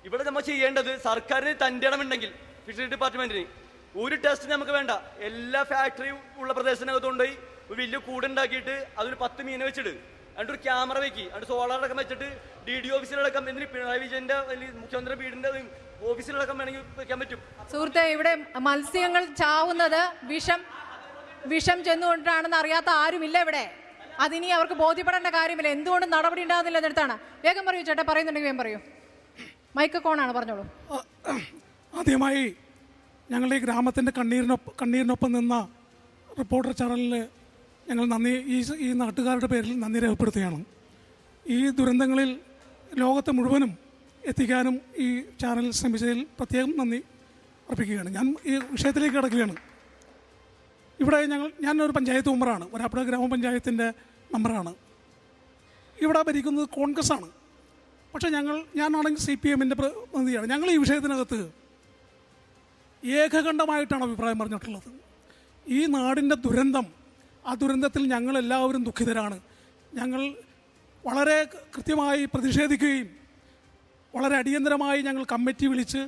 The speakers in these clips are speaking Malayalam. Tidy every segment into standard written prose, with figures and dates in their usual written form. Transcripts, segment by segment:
ഇവിടെ നമ്മൾ ചെയ്യേണ്ടത് സർക്കാരിന് തൻ്റെ ഇടമുണ്ടെങ്കിൽ ഫിഷറി ഡിപ്പാർട്ട്മെന്റിന് ഒരു ടെസ്റ്റ് നമുക്ക് വേണ്ട. എല്ലാ ഫാക്ടറിയും ഉള്ള പ്രദേശത്തിനകത്ത് കൊണ്ടുപോയി ഒരു വലിയ കൂടുണ്ടാക്കിയിട്ട് അതൊരു 10 മീനെ വെച്ചിട്ട് എന്നിട്ട് ഒരു ക്യാമറ വെക്കി എന്നിട്ട് സോളാറടക്കം വെച്ചിട്ട് DD ഓഫീസിലടക്കം എന്തിന് പിണറായി വിജയന്റെ മുഖ്യമന്ത്രി വീടിന്റെ ഓഫീസിലടക്കം വേണമെങ്കിൽ വെക്കാൻ പറ്റും. സുഹൃത്തെ, ഇവിടെ മത്സ്യങ്ങൾ ചാവുന്നത് വിഷം ചെന്നുകൊണ്ടാണെന്ന് അറിയാത്ത ആരുമില്ല ഇവിടെ. അതിനി അവർക്ക് ബോധ്യപ്പെടേണ്ട കാര്യമില്ല. എന്തുകൊണ്ട് നടപടി ഉണ്ടാകുന്നില്ല എന്നിടത്താണ്. വേഗം പറയൂ ചേട്ടാ, പറയുന്നുണ്ടെങ്കിൽ വേഗം പറയൂ. മൈക്ക് കോണാണ്, പറഞ്ഞോളൂ. ആദ്യമായി ഞങ്ങളുടെ ഈ ഗ്രാമത്തിൻ്റെ കണ്ണീരിനൊപ്പം നിന്ന റിപ്പോർട്ടർ ചാനലിൽ ഞങ്ങൾ ഈ നാട്ടുകാരുടെ പേരിൽ നന്ദി രേഖപ്പെടുത്തുകയാണ്. ഈ ദുരന്തങ്ങളിൽ ലോകത്തെ മുഴുവനും എത്തിക്കാനും ഈ ചാനൽ ശ്രമിച്ചതിൽ പ്രത്യേകം നന്ദി അർപ്പിക്കുകയാണ്. ഞാൻ ഈ വിഷയത്തിലേക്ക് കിടക്കുകയാണ്. ഇവിടെ ഞാനൊരു പഞ്ചായത്ത് മെമ്പറാണ്, വരാപ്പുഴ ഗ്രാമപഞ്ചായത്തിൻ്റെ മെമ്പറാണ്. ഇവിടെ ഭരിക്കുന്നത് കോൺഗ്രസ് ആണ്. പക്ഷേ ഞാനാണെങ്കിൽ CPMൻ്റെ പ്രതിനിധിയാണ്. ഞങ്ങൾ ഈ വിഷയത്തിനകത്ത് ഏകകണ്ഠമായിട്ടാണ് അഭിപ്രായം പറഞ്ഞിട്ടുള്ളത്. ഈ നാടിൻ്റെ ദുരന്തം, ആ ദുരന്തത്തിൽ ഞങ്ങളെല്ലാവരും ദുഃഖിതരാണ്. ഞങ്ങൾ വളരെ കൃത്യമായി പ്രതിഷേധിക്കുകയും വളരെ അടിയന്തരമായി ഞങ്ങൾ കമ്മിറ്റി വിളിച്ച്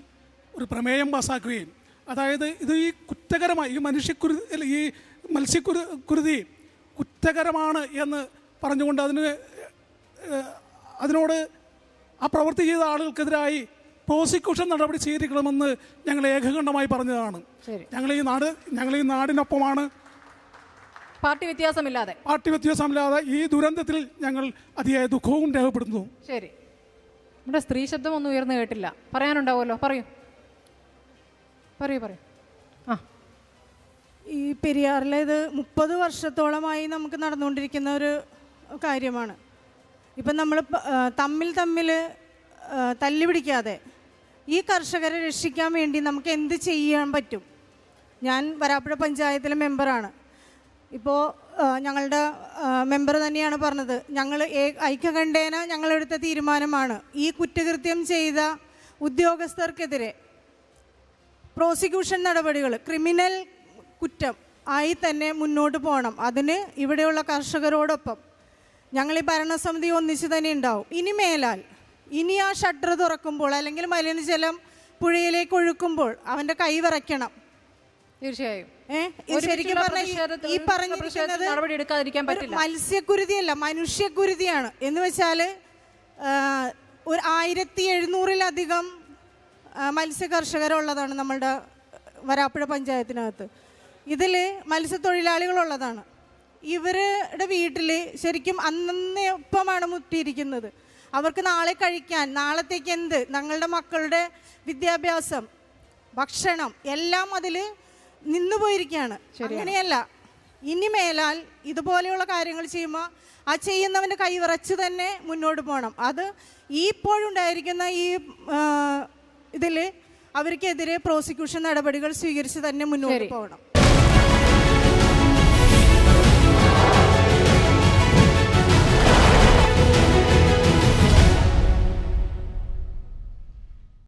ഒരു പ്രമേയം പാസ്സാക്കുകയും, അതായത് ഇത് ഈ കുറ്റകരമായി ഈ മത്സ്യക്കുരുതി കുറ്റകരമാണ് എന്ന് പറഞ്ഞുകൊണ്ട് അതിനോട് ആ പ്രവൃത്തി ചെയ്ത ആളുകൾക്കെതിരായി പ്രോസിക്യൂഷൻ നടപടി സ്വീകരിക്കണമെന്ന് ഞങ്ങൾ ഏകകണ്ഠമായി പറഞ്ഞതാണ്. ഞങ്ങൾ ഈ നാടിനൊപ്പമാണ്. പാർട്ടി വ്യത്യാസമില്ലാതെ ഈ ദുരന്തത്തിൽ ഞങ്ങൾ അതിയായ ദുഃഖവും രേഖപ്പെടുത്തുന്നു. ശരി, ഇവിടെ സ്ത്രീ ശബ്ദം ഒന്നും ഉയർന്നു കേട്ടില്ല. പറയാനുണ്ടാവുമല്ലോ, പറയൂ. ഈ പെരിയാറിലെ ഇത് 30 വർഷത്തോളമായി നമുക്ക് നടന്നുകൊണ്ടിരിക്കുന്ന ഒരു കാര്യമാണ്. ഇപ്പം നമ്മൾ തമ്മിൽ തല്ലുപിടിക്കാതെ ഈ കർഷകരെ രക്ഷിക്കാൻ വേണ്ടി നമുക്ക് എന്ത് ചെയ്യാൻ പറ്റും? ഞാൻ വരാപ്പുഴ പഞ്ചായത്തിലെ മെമ്പറാണ്. ഇപ്പോൾ ഞങ്ങളുടെ മെമ്പർ തന്നെയാണ് പറഞ്ഞത്, ഞങ്ങൾ ഐക്യകണ്ഠേന ഞങ്ങളെടുത്ത തീരുമാനമാണ് ഈ കുറ്റകൃത്യം ചെയ്ത ഉദ്യോഗസ്ഥർക്കെതിരെ പ്രോസിക്യൂഷൻ നടപടികൾ ക്രിമിനൽ കുറ്റം ആയി തന്നെ മുന്നോട്ട് പോകണം. അതിന് ഇവിടെയുള്ള കർഷകരോടൊപ്പം ഞങ്ങൾ ഈ ഭരണസമിതി ഒന്നിച്ച് തന്നെ ഉണ്ടാവും. ഇനി ആ ഷട്ടർ തുറക്കുമ്പോൾ അല്ലെങ്കിൽ മലിനജലം പുഴയിലേക്ക് ഒഴുക്കുമ്പോൾ അവൻ്റെ കൈ വിറയ്ക്കണം. തീർച്ചയായും ശരിക്കും പറഞ്ഞാൽ ഈ പറഞ്ഞിരിക്കുന്നത് മത്സ്യക്കുരുതിയല്ല, മനുഷ്യക്കുരുതിയാണ്. എന്ന് വെച്ചാൽ ഒരു 1700-ലധികം മത്സ്യ കർഷകരുള്ളതാണ് നമ്മളുടെ വരാപ്പുഴ പഞ്ചായത്തിനകത്ത്. ഇതിൽ മത്സ്യത്തൊഴിലാളികളുള്ളതാണ്. ഇവരുടെ വീട്ടിൽ ശരിക്കും അന്നൊപ്പമാണ് മുട്ടിയിരിക്കുന്നത്. അവർക്ക് നാളെ കഴിക്കാൻ, നാളത്തേക്ക് എന്ത്, ഞങ്ങളുടെ മക്കളുടെ വിദ്യാഭ്യാസം, ഭക്ഷണം എല്ലാം അതിൽ നിന്നുപോയിരിക്കുകയാണ്. അങ്ങനെയല്ല, ഇനി മേലാൽ ഇതുപോലെയുള്ള കാര്യങ്ങൾ ചെയ്യുമ്പോൾ ആ ചെയ്യുന്നവൻ്റെ കൈ വിറച്ച് തന്നെ മുന്നോട്ട് പോകണം. അത് ഇപ്പോഴുണ്ടായിരിക്കുന്ന ഈ ഇതിൽ അവർക്കെതിരെ പ്രോസിക്യൂഷൻ നടപടികൾ സ്വീകരിച്ച് തന്നെ മുന്നോട്ട് പോകണം.